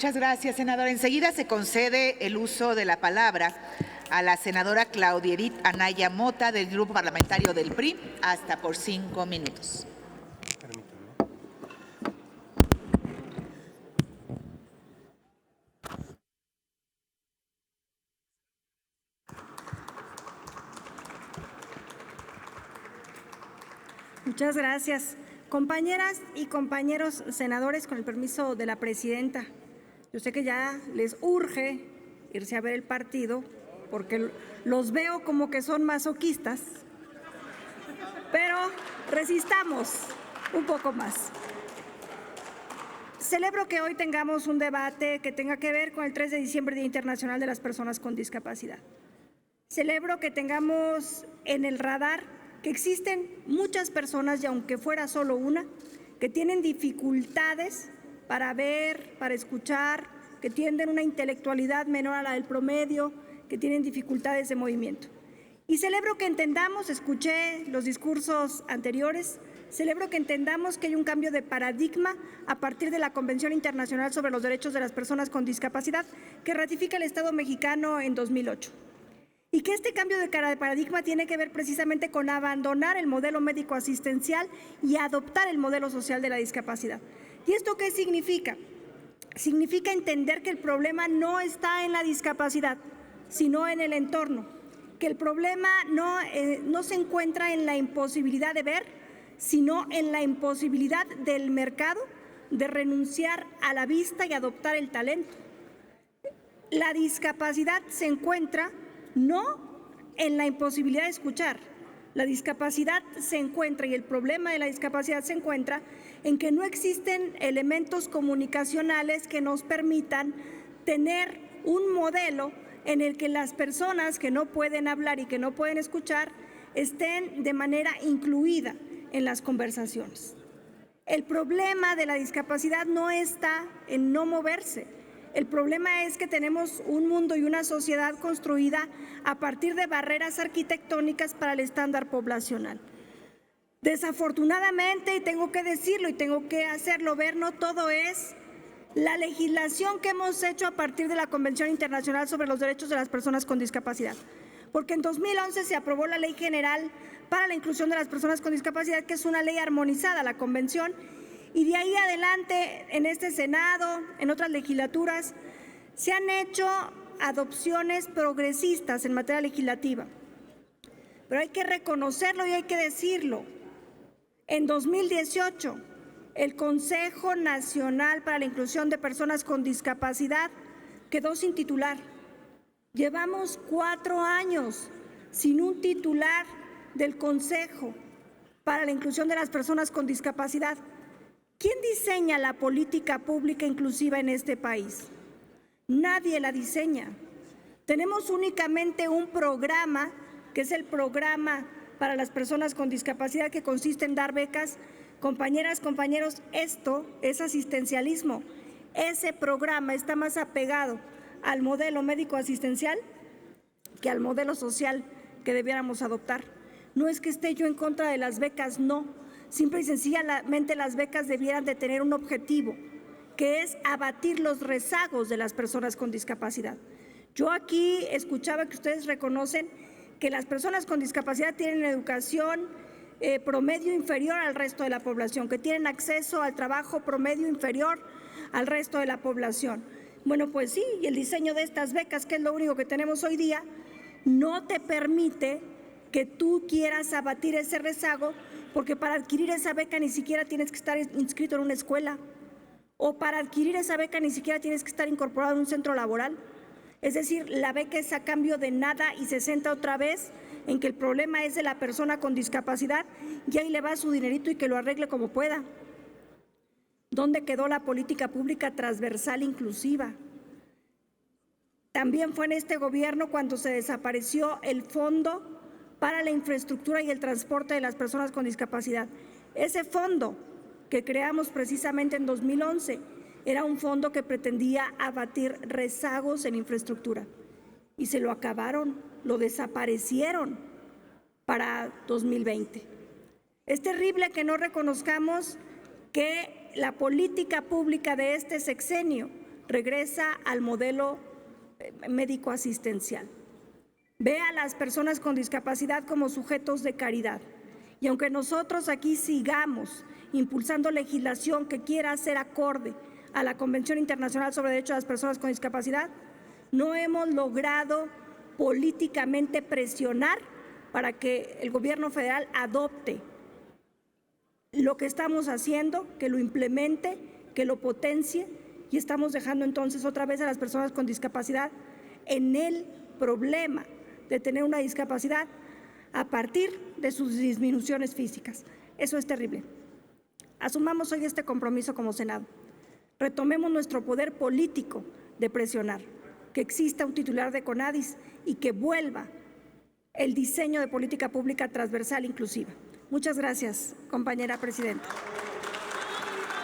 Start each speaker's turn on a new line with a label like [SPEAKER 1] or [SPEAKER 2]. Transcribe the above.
[SPEAKER 1] Muchas gracias, senadora. Enseguida se concede el uso de la palabra a la senadora Claudia Edith Anaya Mota del Grupo Parlamentario del PRI, hasta por 5 minutos.
[SPEAKER 2] Muchas gracias. Compañeras y compañeros senadores, con el permiso de la presidenta, yo sé que ya les urge irse a ver el partido porque los veo como que son masoquistas, pero resistamos un poco más. Celebro que hoy tengamos un debate que tenga que ver con el 3 de diciembre, Día Internacional de las Personas con Discapacidad. Celebro que tengamos en el radar que existen muchas personas, y aunque fuera solo una, que tienen dificultades para ver, para escuchar, que tienen una intelectualidad menor a la del promedio, que tienen dificultades de movimiento. Y celebro que entendamos, escuché los discursos anteriores, celebro que entendamos que hay un cambio de paradigma a partir de la Convención Internacional sobre los Derechos de las Personas con Discapacidad que ratifica el Estado mexicano en 2008. Y que este cambio de paradigma tiene que ver precisamente con abandonar el modelo médico asistencial y adoptar el modelo social de la discapacidad. ¿Y esto qué significa? Significa entender que el problema no está en la discapacidad, sino en el entorno, que el problema no se encuentra en la imposibilidad de ver, sino en la imposibilidad del mercado de renunciar a la vista y adoptar el talento. La discapacidad se encuentra no en la imposibilidad de escuchar. La discapacidad se encuentra, y el problema de la discapacidad se encuentra en que no existen elementos comunicacionales que nos permitan tener un modelo en el que las personas que no pueden hablar y que no pueden escuchar estén de manera incluida en las conversaciones. El problema de la discapacidad no está en no moverse. El problema es que tenemos un mundo y una sociedad construida a partir de barreras arquitectónicas para el estándar poblacional. Desafortunadamente, y tengo que decirlo y tengo que hacerlo ver, no todo es la legislación que hemos hecho a partir de la Convención Internacional sobre los Derechos de las Personas con Discapacidad. Porque en 2011 se aprobó la Ley General para la Inclusión de las Personas con Discapacidad, que es una ley armonizada a la Convención, y de ahí adelante en este Senado, en otras legislaturas, se han hecho adopciones progresistas en materia legislativa. Pero hay que reconocerlo y hay que decirlo. En 2018, el Consejo Nacional para la Inclusión de Personas con Discapacidad quedó sin titular. Llevamos 4 años sin un titular del Consejo para la Inclusión de las Personas con Discapacidad. ¿Quién diseña la política pública inclusiva en este país? Nadie la diseña. Tenemos únicamente un programa, que es el Programa para las Personas con Discapacidad, que consiste en dar becas. Compañeras, compañeros, esto es asistencialismo. Ese programa está más apegado al modelo médico asistencial que al modelo social que debiéramos adoptar. No es que esté yo en contra de las becas, no. Simple y sencillamente las becas debieran de tener un objetivo, que es abatir los rezagos de las personas con discapacidad. Yo aquí escuchaba que ustedes reconocen que las personas con discapacidad tienen educación promedio inferior al resto de la población, que tienen acceso al trabajo promedio inferior al resto de la población. Bueno, pues sí, y el diseño de estas becas, que es lo único que tenemos hoy día, no te permite que tú quieras abatir ese rezago, porque para adquirir esa beca ni siquiera tienes que estar inscrito en una escuela, o para adquirir esa beca ni siquiera tienes que estar incorporado en un centro laboral. Es decir, la beca es a cambio de nada y se centra otra vez en que el problema es de la persona con discapacidad y ahí le va su dinerito y que lo arregle como pueda. ¿Dónde quedó la política pública transversal inclusiva? También fue en este gobierno cuando se desapareció el Fondo para la Infraestructura y el Transporte de las Personas con Discapacidad. Ese fondo que creamos precisamente en 2011 era un fondo que pretendía abatir rezagos en infraestructura y se lo acabaron, lo desaparecieron para 2020. Es terrible que no reconozcamos que la política pública de este sexenio regresa al modelo médico asistencial. Ve a las personas con discapacidad como sujetos de caridad. Y aunque nosotros aquí sigamos impulsando legislación que quiera ser acorde a la Convención Internacional sobre Derechos de las Personas con Discapacidad, no hemos logrado políticamente presionar para que el gobierno federal adopte lo que estamos haciendo, que lo implemente, que lo potencie, y estamos dejando entonces otra vez a las personas con discapacidad en el problema de tener una discapacidad a partir de sus disminuciones físicas. Eso es terrible. Asumamos hoy este compromiso como Senado. Retomemos nuestro poder político de presionar, que exista un titular de CONADIS y que vuelva el diseño de política pública transversal inclusiva. Muchas gracias, compañera presidenta.